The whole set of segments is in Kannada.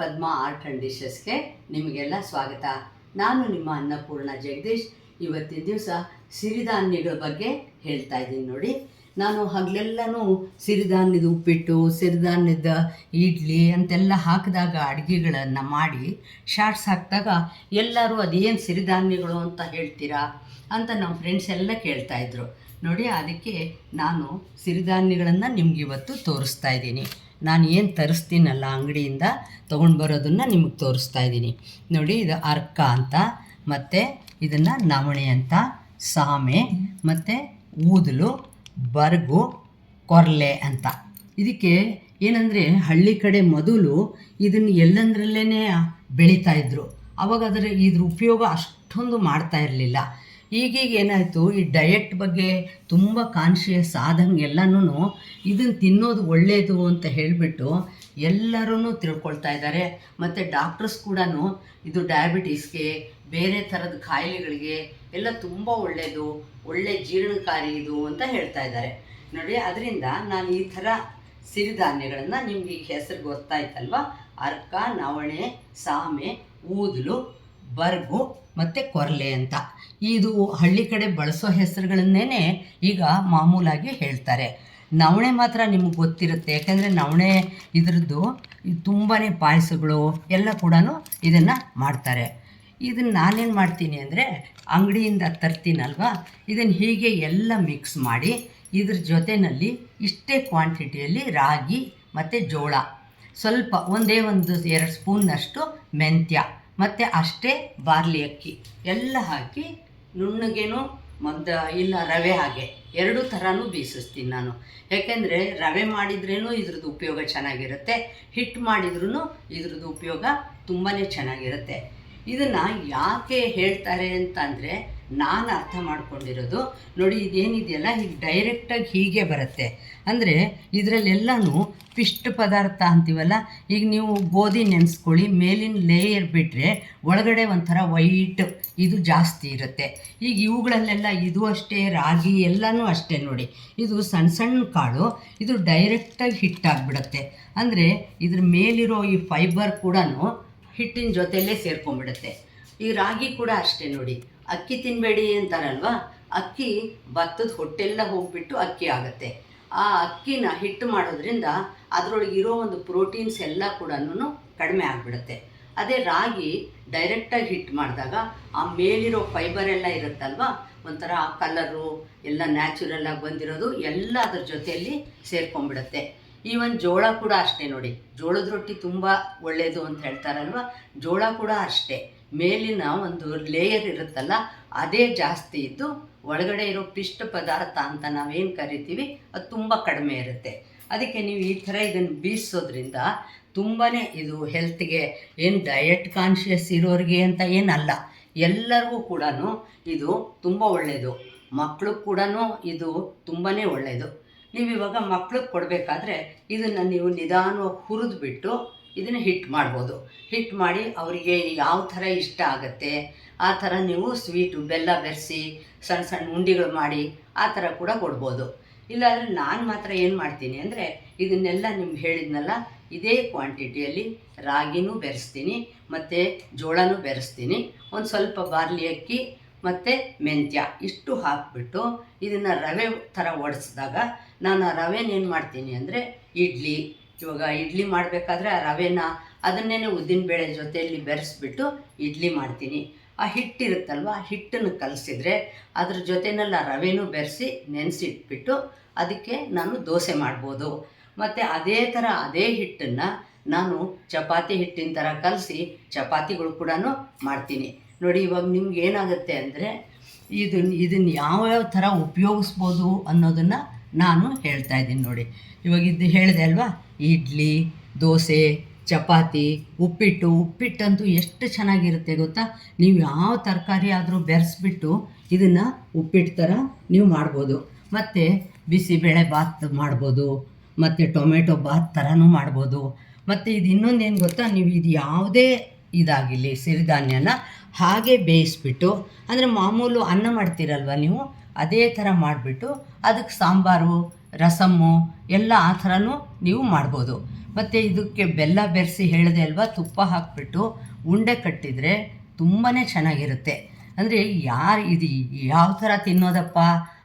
ಪದ್ಮ ಆರ್ಟ್ ಆ್ಯಂಡ್ ಡಿಶಸ್ಗೆ ನಿಮಗೆಲ್ಲ ಸ್ವಾಗತ. ನಾನು ನಿಮ್ಮ ಅನ್ನಪೂರ್ಣ ಜಗದೀಶ್. ಇವತ್ತಿನ ದಿವಸ ಸಿರಿಧಾನ್ಯಗಳ ಬಗ್ಗೆ ಹೇಳ್ತಾ ಇದ್ದೀನಿ ನೋಡಿ. ನಾನು ಹಗಲೆಲ್ಲನೂ ಸಿರಿಧಾನ್ಯದ ಉಪ್ಪಿಟ್ಟು, ಸಿರಿಧಾನ್ಯದ ಇಡ್ಲಿ ಅಂತೆಲ್ಲ ಹಾಕಿದಾಗ ಅಡುಗೆಗಳನ್ನು ಮಾಡಿ ಶಾರ್ಟ್ಸ್ ಹಾಕಿದಾಗ ಎಲ್ಲರೂ ಅದೇನು ಸಿರಿಧಾನ್ಯಗಳು ಅಂತ ಹೇಳ್ತೀರಾ ಅಂತ ನಮ್ಮ ಫ್ರೆಂಡ್ಸ್ ಎಲ್ಲ ಕೇಳ್ತಾಯಿದ್ರು ನೋಡಿ. ಅದಕ್ಕೆ ನಾನು ಸಿರಿಧಾನ್ಯಗಳನ್ನು ನಿಮಗಿವತ್ತು ತೋರಿಸ್ತಾ ಇದ್ದೀನಿ. ನಾನು ಏನು ತರಿಸ್ತೀನಲ್ಲ ಅಂಗಡಿಯಿಂದ ತೊಗೊಂಡು ಬರೋದನ್ನು ನಿಮಗೆ ತೋರಿಸ್ತಾ ಇದ್ದೀನಿ ನೋಡಿ. ಇದು ಅರ್ಕ ಅಂತ, ಮತ್ತು ಇದನ್ನು ನವಣೆ ಅಂತ, ಸಾಮೆ ಮತ್ತು ಊದಲು, ಬರ್ಗು, ಕೊರ್ಲೆ ಅಂತ. ಇದಕ್ಕೆ ಏನಂದರೆ ಹಳ್ಳಿ ಕಡೆ ಮೊದಲು ಇದನ್ನು ಎಲ್ಲಂದ್ರಲ್ಲೇ ಬೆಳೀತಾಯಿದ್ರು. ಅವಾಗ ಇದ್ರ ಉಪಯೋಗ ಅಷ್ಟೊಂದು ಮಾಡ್ತಾ ಇರಲಿಲ್ಲ. ಈಗೀಗ ಏನಾಯಿತು, ಈ ಡಯಟ್ ಬಗ್ಗೆ ತುಂಬ ಕಾನ್ಷಿಯಸ್ ಆದಂಗೆ ಎಲ್ಲನೂ ಇದನ್ನು ತಿನ್ನೋದು ಒಳ್ಳೆಯದು ಅಂತ ಹೇಳಿಬಿಟ್ಟು ಎಲ್ಲರೂ ತಿಳ್ಕೊಳ್ತಾ ಇದ್ದಾರೆ. ಮತ್ತು ಡಾಕ್ಟರ್ಸ್ ಕೂಡ ಇದು ಡಯಾಬಿಟೀಸ್ಗೆ, ಬೇರೆ ಥರದ ಕಾಯಿಲೆಗಳಿಗೆ ಎಲ್ಲ ತುಂಬ ಒಳ್ಳೆಯದು, ಒಳ್ಳೆ ಜೀರ್ಣಕಾರಿ ಇದು ಅಂತ ಹೇಳ್ತಾ ಇದ್ದಾರೆ ನೋಡಿ. ಅದರಿಂದ ನಾನು ಈ ಥರ ಸಿರಿಧಾನ್ಯಗಳನ್ನು ನಿಮಗೆ ಈ ಹೆಸರು ಗೊತ್ತಾಯ್ತಲ್ವ, ಅರ್ಕ, ನವಣೆ, ಸಾಮೆ, ಊದಲು, ಬರ್ಗು ಮತ್ತು ಕೊರ್ಲೆ ಅಂತ. ಇದು ಹಳ್ಳಿ ಕಡೆ ಬಳಸೋ ಹೆಸರುಗಳನ್ನೇ ಈಗ ಮಾಮೂಲಾಗಿ ಹೇಳ್ತಾರೆ. ನವಣೆ ಮಾತ್ರ ನಿಮಗೆ ಗೊತ್ತಿರುತ್ತೆ, ಯಾಕೆಂದರೆ ನವಣೆ ಇದ್ರದ್ದು ತುಂಬಾ ಪಾಯಸಗಳು ಎಲ್ಲ ಕೂಡ ಇದನ್ನು ಮಾಡ್ತಾರೆ. ಇದನ್ನು ನಾನೇನು ಮಾಡ್ತೀನಿ ಅಂದರೆ ಅಂಗಡಿಯಿಂದ ತರ್ತೀನಲ್ವ, ಇದನ್ನು ಹೀಗೆ ಎಲ್ಲ ಮಿಕ್ಸ್ ಮಾಡಿ ಇದ್ರ ಜೊತೆಯಲ್ಲಿ ಇಷ್ಟೇ ಕ್ವಾಂಟಿಟಿಯಲ್ಲಿ ರಾಗಿ ಮತ್ತು ಜೋಳ, ಸ್ವಲ್ಪ ಒಂದೇ ಒಂದು 2 ಸ್ಪೂನ್ನಷ್ಟು ಮೆಂತ್ಯ ಮತ್ತು ಅಷ್ಟೇ ಬಾರ್ಲಿ ಅಕ್ಕಿ ಎಲ್ಲ ಹಾಕಿ ನುಣ್ಣಗೇನು ಇಲ್ಲ ರವೆ ಹಾಗೆ 2 ಥರನೂ ಬೀಸಿಸ್ತೀನಿ ನಾನು. ಯಾಕೆಂದರೆ ರವೆ ಮಾಡಿದ್ರೇನು ಇದ್ರದ್ದು ಉಪಯೋಗ ಚೆನ್ನಾಗಿರುತ್ತೆ, ಹಿಟ್ಟು ಮಾಡಿದ್ರೂ ಇದ್ರದ್ದು ಉಪಯೋಗ ತುಂಬಾ ಚೆನ್ನಾಗಿರುತ್ತೆ. ಇದನ್ನು ಯಾಕೆ ಹೇಳ್ತಾರೆ ಅಂತಂದರೆ ನಾನು ಅರ್ಥ ಮಾಡ್ಕೊಂಡಿರೋದು ನೋಡಿ, ಇದೇನಿದೆಯಲ್ಲ ಈಗ ಡೈರೆಕ್ಟಾಗಿ ಹೀಗೆ ಬರುತ್ತೆ. ಅಂದರೆ ಇದರಲ್ಲೆಲ್ಲನೂ ಪಿಷ್ಟ ಪದಾರ್ಥ ಅಂತೀವಲ್ಲ, ಈಗ ನೀವು ಗೋಧಿ ನೆನೆಸ್ಕೊಳ್ಳಿ, ಮೇಲಿನ ಲೇಯರ್ ಬಿಟ್ಟರೆ ಒಳಗಡೆ ಒಂಥರ ವೈಟ್ ಇದು ಜಾಸ್ತಿ ಇರುತ್ತೆ. ಈಗ ಇವುಗಳಲ್ಲೆಲ್ಲ ಇದು ಅಷ್ಟೇ, ರಾಗಿ ಎಲ್ಲನೂ ಅಷ್ಟೇ ನೋಡಿ. ಇದು ಸಣ್ಣ ಸಣ್ಣ ಕಾಳು, ಇದು ಡೈರೆಕ್ಟಾಗಿ ಹಿಟ್ಟಾಗಿಬಿಡುತ್ತೆ. ಅಂದರೆ ಇದ್ರ ಮೇಲಿರೋ ಈ ಫೈಬರ್ ಕೂಡ ಹಿಟ್ಟಿನ ಜೊತೆಯಲ್ಲೇ ಸೇರ್ಕೊಂಡ್ಬಿಡುತ್ತೆ. ಈ ರಾಗಿ ಕೂಡ ಅಷ್ಟೇ ನೋಡಿ. ಅಕ್ಕಿ ತಿನ್ನಬೇಡಿ ಅಂತಾರಲ್ವ, ಅಕ್ಕಿ ಭತ್ತದ ಹೊಟ್ಟೆಲ್ಲ ಹೋಗಿಬಿಟ್ಟು ಅಕ್ಕಿ ಆಗುತ್ತೆ. ಆ ಅಕ್ಕಿನ ಹಿಟ್ಟು ಮಾಡೋದ್ರಿಂದ ಅದರೊಳಗಿರೋ ಒಂದು ಪ್ರೋಟೀನ್ಸ್ ಎಲ್ಲ ಕೂಡ ಕಡಿಮೆ ಆಗಿಬಿಡುತ್ತೆ. ಅದೇ ರಾಗಿ ಡೈರೆಕ್ಟಾಗಿ ಹಿಟ್ಟು ಮಾಡಿದಾಗ ಆ ಮೇಲಿರೋ ಫೈಬರ್ ಎಲ್ಲ ಇರುತ್ತಲ್ವ, ಒಂಥರ ಕಲರು ಎಲ್ಲ ನ್ಯಾಚುರಲ್ಲಾಗಿ ಬಂದಿರೋದು ಎಲ್ಲ ಅದ್ರ ಜೊತೆಯಲ್ಲಿ ಸೇರ್ಕೊಂಡ್ಬಿಡುತ್ತೆ. ಈವನ್ ಜೋಳ ಕೂಡ ಅಷ್ಟೇ ನೋಡಿ. ಜೋಳದ ರೊಟ್ಟಿ ತುಂಬ ಒಳ್ಳೆಯದು ಅಂತ ಹೇಳ್ತಾರಲ್ವ, ಜೋಳ ಕೂಡ ಅಷ್ಟೇ. ಮೇಲಿನ ಒಂದು ಲೇಯರ್ ಇರುತ್ತಲ್ಲ ಅದೇ ಜಾಸ್ತಿ ಇದ್ದು ಒಳಗಡೆ ಇರೋ ಪಿಷ್ಟ ಪದಾರ್ಥ ಅಂತ ನಾವೇನು ಕರಿತೀವಿ ಅದು ತುಂಬ ಕಡಿಮೆ ಇರುತ್ತೆ. ಅದಕ್ಕೆ ನೀವು ಈ ಥರ ಇದನ್ನು ಬೀಸೋದ್ರಿಂದ ತುಂಬಾ ಇದು ಹೆಲ್ತ್ಗೆ, ಏನು ಡಯಟ್ ಕಾನ್ಷಿಯಸ್ ಇರೋರಿಗೆ ಅಂತ ಏನಲ್ಲ, ಎಲ್ಲರಿಗೂ ಕೂಡ ಇದು ತುಂಬ ಒಳ್ಳೆಯದು. ಮಕ್ಳಿಗೆ ಕೂಡ ಇದು ತುಂಬಾ ಒಳ್ಳೆಯದು. ನೀವು ಇವಾಗ ಮಕ್ಳಿಗೆ ಕೊಡಬೇಕಾದ್ರೆ ಇದನ್ನು ನೀವು ನಿಧಾನವಾಗಿ ಹುರಿದ್ಬಿಟ್ಟು ಇದನ್ನು ಹಿಟ್ಟು ಮಾಡ್ಬೋದು. ಹಿಟ್ಟು ಮಾಡಿ ಅವರಿಗೆ ಯಾವ ಥರ ಇಷ್ಟ ಆಗುತ್ತೆ ಆ ಥರ ನೀವು ಸ್ವೀಟು ಬೆಲ್ಲ ಬೆರೆಸಿ ಸಣ್ಣ ಸಣ್ಣ ಉಂಡೆಗಳು ಮಾಡಿ ಆ ಥರ ಕೂಡ ಕೊಡ್ಬೋದು. ಇಲ್ಲಾಂದರೆ ನಾನು ಮಾತ್ರ ಏನು ಮಾಡ್ತೀನಿ ಅಂದರೆ ಇದನ್ನೆಲ್ಲ ನಿಮ್ಗೆ ಹೇಳಿದ್ನಲ್ಲ, ಇದೇ ಕ್ವಾಂಟಿಟಿಯಲ್ಲಿ ರಾಗಿನೂ ಬೆರೆಸ್ತೀನಿ ಮತ್ತು ಜೋಳನೂ ಬೆರೆಸ್ತೀನಿ. ಒಂದು ಸ್ವಲ್ಪ ಬಾರ್ಲಿ ಅಕ್ಕಿ ಮತ್ತು ಮೆಂತ್ಯ ಇಷ್ಟು ಹಾಕಿಬಿಟ್ಟು ಇದನ್ನು ರವೆ ಥರ ಒಡಿಸಿದಾಗ ನಾನು ಆ ರವೆನೇನು ಮಾಡ್ತೀನಿ ಅಂದರೆ ಇವಾಗ ಇಡ್ಲಿ ಮಾಡಬೇಕಾದ್ರೆ ಆ ರವೆನ ಅದನ್ನೇ ಉದ್ದಿನಬೇಳೆ ಜೊತೆಯಲ್ಲಿ ಬೆರೆಸ್ಬಿಟ್ಟು ಇಡ್ಲಿ ಮಾಡ್ತೀನಿ. ಆ ಹಿಟ್ಟಿರುತ್ತಲ್ವ, ಆ ಹಿಟ್ಟನ್ನು ಕಲಸಿದ್ರೆ ಅದ್ರ ಜೊತೆಯಲ್ಲಿ ಆ ರವೆನೂ ಬೆರೆಸಿ ನೆನೆಸಿಟ್ಬಿಟ್ಟು ಅದಕ್ಕೆ ನಾನು ದೋಸೆ ಮಾಡ್ಬೋದು. ಮತ್ತು ಅದೇ ಥರ ಅದೇ ಹಿಟ್ಟನ್ನು ನಾನು ಚಪಾತಿ ಹಿಟ್ಟಿನ ಥರ ಕಲಸಿ ಚಪಾತಿಗಳು ಕೂಡ ಮಾಡ್ತೀನಿ ನೋಡಿ. ಇವಾಗ ನಿಮ್ಗೆ ಏನಾಗುತ್ತೆ ಅಂದರೆ ಇದನ್ನು ಯಾವ್ಯಾವ ಥರ ಉಪಯೋಗಿಸ್ಬೋದು ಅನ್ನೋದನ್ನು ನಾನು ಹೇಳ್ತಾ ಇದ್ದೀನಿ ನೋಡಿ. ಇವಾಗ ಇದು ಹೇಳಿದೆ ಅಲ್ವಾ, ಇಡ್ಲಿ, ದೋಸೆ, ಚಪಾತಿ, ಉಪ್ಪಿಟ್ಟಂತೂ ಎಷ್ಟು ಚೆನ್ನಾಗಿರುತ್ತೆ ಗೊತ್ತಾ. ನೀವು ಯಾವ ತರಕಾರಿ ಆದರೂ ಬೆರೆಸ್ಬಿಟ್ಟು ಇದನ್ನು ಉಪ್ಪಿಟ್ಟು ಥರ ನೀವು ಮಾಡ್ಬೋದು. ಮತ್ತು ಬಿಸಿಬೇಳೆ ಬಾತ್ ಮಾಡ್ಬೋದು, ಮತ್ತು ಟೊಮೆಟೊ ಬಾತ್ ಥರನೂ ಮಾಡ್ಬೋದು. ಮತ್ತು ಇದು ಇನ್ನೊಂದೇನು ಗೊತ್ತಾ, ನೀವು ಇದು ಯಾವುದೇ ಇದಾಗಿರಲಿ ಸಿರಿಧಾನ್ಯನ ಹಾಗೆ ಬೇಯಿಸ್ಬಿಟ್ಟು, ಅಂದರೆ ಮಾಮೂಲು ಅನ್ನ ಮಾಡ್ತೀರಲ್ವ ನೀವು, ಅದೇ ಥರ ಮಾಡಿಬಿಟ್ಟು ಅದಕ್ಕೆ ಸಾಂಬಾರು, ರಸಮ್ಮು ಎಲ್ಲ ಆ ಥರನೂ ನೀವು ಮಾಡ್ಬೋದು. ಮತ್ತು ಇದಕ್ಕೆ ಬೆಲ್ಲ ಬೆರೆಸಿ ಹೇಳಿದೆ ಅಲ್ವಾ, ತುಪ್ಪ ಹಾಕಿಬಿಟ್ಟು ಉಂಡೆ ಕಟ್ಟಿದರೆ ತುಂಬಾ ಚೆನ್ನಾಗಿರುತ್ತೆ. ಅಂದರೆ ಇದು ಯಾವ ಥರ ತಿನ್ನೋದಪ್ಪ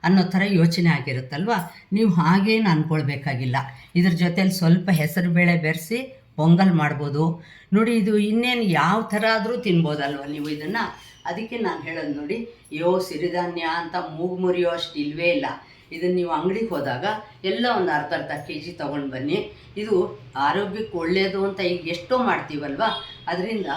ಅನ್ನೋ ಥರ ಯೋಚನೆ ಆಗಿರುತ್ತಲ್ವ. ನೀವು ಹಾಗೇನು ಅಂದ್ಕೊಳ್ಬೇಕಾಗಿಲ್ಲ. ಇದ್ರ ಜೊತೇಲಿ ಸ್ವಲ್ಪ ಹೆಸರುಬೇಳೆ ಬೆರೆಸಿ ಪೊಂಗಲ್ ಮಾಡ್ಬೋದು ನೋಡಿ. ಇದು ಇನ್ನೇನು ಯಾವ ಥರ ಆದರೂ ತಿನ್ಬೋದಲ್ವ ನೀವು ಇದನ್ನು. ಅದಕ್ಕೆ ನಾನು ಹೇಳೋದು ನೋಡಿ, ಸಿರಿಧಾನ್ಯ ಅಂತ ಮೂಗು ಮುರಿಯೋ ಅಷ್ಟು ಇಲ್ಲವೇ ಇಲ್ಲ. ಇದನ್ನು ನೀವು ಅಂಗಡಿಗೆ ಹೋದಾಗ ಎಲ್ಲ ಒಂದು ಅರ್ಧ kg ತೊಗೊಂಡು ಬನ್ನಿ. ಇದು ಆರೋಗ್ಯಕ್ಕೆ ಒಳ್ಳೆಯದು ಅಂತ ಈಗ ಎಷ್ಟೋ ಮಾಡ್ತೀವಲ್ವ. ಅದರಿಂದ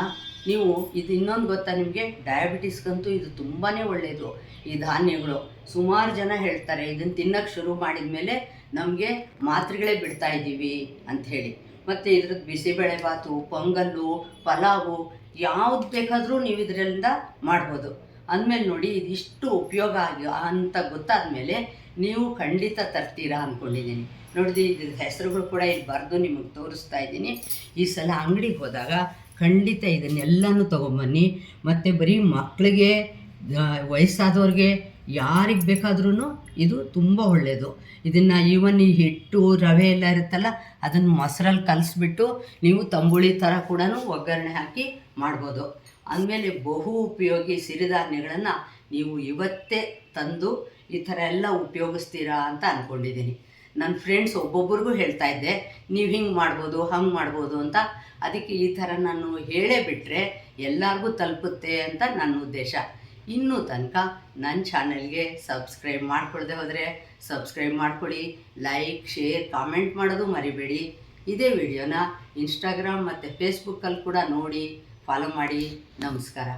ನೀವು ಇದು ಇನ್ನೊಂದು ಗೊತ್ತಾ ನಿಮಗೆ, ಡಯಾಬಿಟಿಸ್ಗಂತೂ ಇದು ತುಂಬಾ ಒಳ್ಳೆಯದು ಈ ಧಾನ್ಯಗಳು. ಸುಮಾರು ಜನ ಹೇಳ್ತಾರೆ ಇದನ್ನು ತಿನ್ನೋಕ್ಕೆ ಶುರು ಮಾಡಿದ ಮೇಲೆ ನಮಗೆ ಮಾತ್ರೆಗಳೇ ಬಿಡ್ತಾ ಇದ್ದೀವಿ ಅಂಥೇಳಿ. ಮತ್ತು ಇದ್ರದ್ದು ಬಿಸಿಬೇಳೆಭಾತು, ಪೊಂಗಲ್ಲು, ಪಲಾವು ಯಾವ್ದು ಬೇಕಾದರೂ ನೀವು ಇದರಿಂದ ಮಾಡ್ಬೋದು. ಅಂದಮೇಲೆ ನೋಡಿ, ಇದಿಷ್ಟು ಉಪಯೋಗ ಆಗಿ ಅಂತ ಗೊತ್ತಾದ ಮೇಲೆ ನೀವು ಖಂಡಿತ ತರ್ತೀರಾ ಅಂದ್ಕೊಂಡಿದ್ದೀನಿ. ನೋಡಿದೆ ಇದ್ರ ಹೆಸರುಗಳು ಕೂಡ ಇಲ್ಲಿ ಬರೆದು ನಿಮಗೆ ತೋರಿಸ್ತಾ ಇದ್ದೀನಿ. ಈ ಸಲ ಅಂಗಡಿಗೆ ಹೋದಾಗ ಖಂಡಿತ ಇದನ್ನೆಲ್ಲನೂ ತೊಗೊಂಬನ್ನಿ. ಮತ್ತು ಬರೀ ಮಕ್ಕಳಿಗೆ, ವಯಸ್ಸಾದವ್ರಿಗೆ, ಯಾರಿಗೆ ಬೇಕಾದ್ರೂ ಇದು ತುಂಬ ಒಳ್ಳೆಯದು. ಇದನ್ನು ಈವನ್ ಈ ಹಿಟ್ಟು ರವೆ ಎಲ್ಲ ಇರುತ್ತಲ್ಲ, ಅದನ್ನು ಮೊಸರಲ್ಲಿ ಕಲಿಸ್ಬಿಟ್ಟು ನೀವು ತಂಬುಳಿ ಥರ ಕೂಡ ಒಗ್ಗರಣೆ ಹಾಕಿ ಮಾಡ್ಬೋದು. ಅಂದಮೇಲೆ ಬಹು ಉಪಯೋಗಿ ಸಿರಿಧಾನ್ಯಗಳನ್ನು ನೀವು ಇವತ್ತೇ ತಂದು ಈ ಥರ ಎಲ್ಲ ಉಪಯೋಗಿಸ್ತೀರಾ ಅಂತ ಅಂದ್ಕೊಂಡಿದ್ದೀನಿ. ನನ್ನ ಫ್ರೆಂಡ್ಸ್ ಒಬ್ಬೊಬ್ರಿಗೂ ಹೇಳ್ತಾ ಇದ್ದೆ, ನೀವು ಹಿಂಗೆ ಮಾಡ್ಬೋದು, ಹಂಗೆ ಮಾಡ್ಬೋದು ಅಂತ. ಅದಕ್ಕೆ ಈ ಥರ ನಾನು ಹೇಳೇ ಬಿಟ್ಟರೆ ಎಲ್ಲರಿಗೂ ತಲುಪುತ್ತೆ ಅಂತ ನನ್ನ ಉದ್ದೇಶ. ಇನ್ನೂ ತನಕ ನನ್ನ ಚಾನಲ್ಗೆ ಸಬ್ಸ್ಕ್ರೈಬ್ ಮಾಡ್ಕೊಳ್ದೆ ಹೋದರೆ ಸಬ್ಸ್ಕ್ರೈಬ್ ಮಾಡ್ಕೊಳ್ಳಿ. ಲೈಕ್, ಶೇರ್, ಕಾಮೆಂಟ್ ಮಾಡೋದು ಮರಿಬೇಡಿ. ಇದೇ ವಿಡಿಯೋನ ಇನ್ಸ್ಟಾಗ್ರಾಮ್ ಮತ್ತು ಫೇಸ್ಬುಕ್ಕಲ್ಲಿ ಕೂಡ ನೋಡಿ ಫಾಲೋ ಮಾಡಿ. ನಮಸ್ಕಾರ.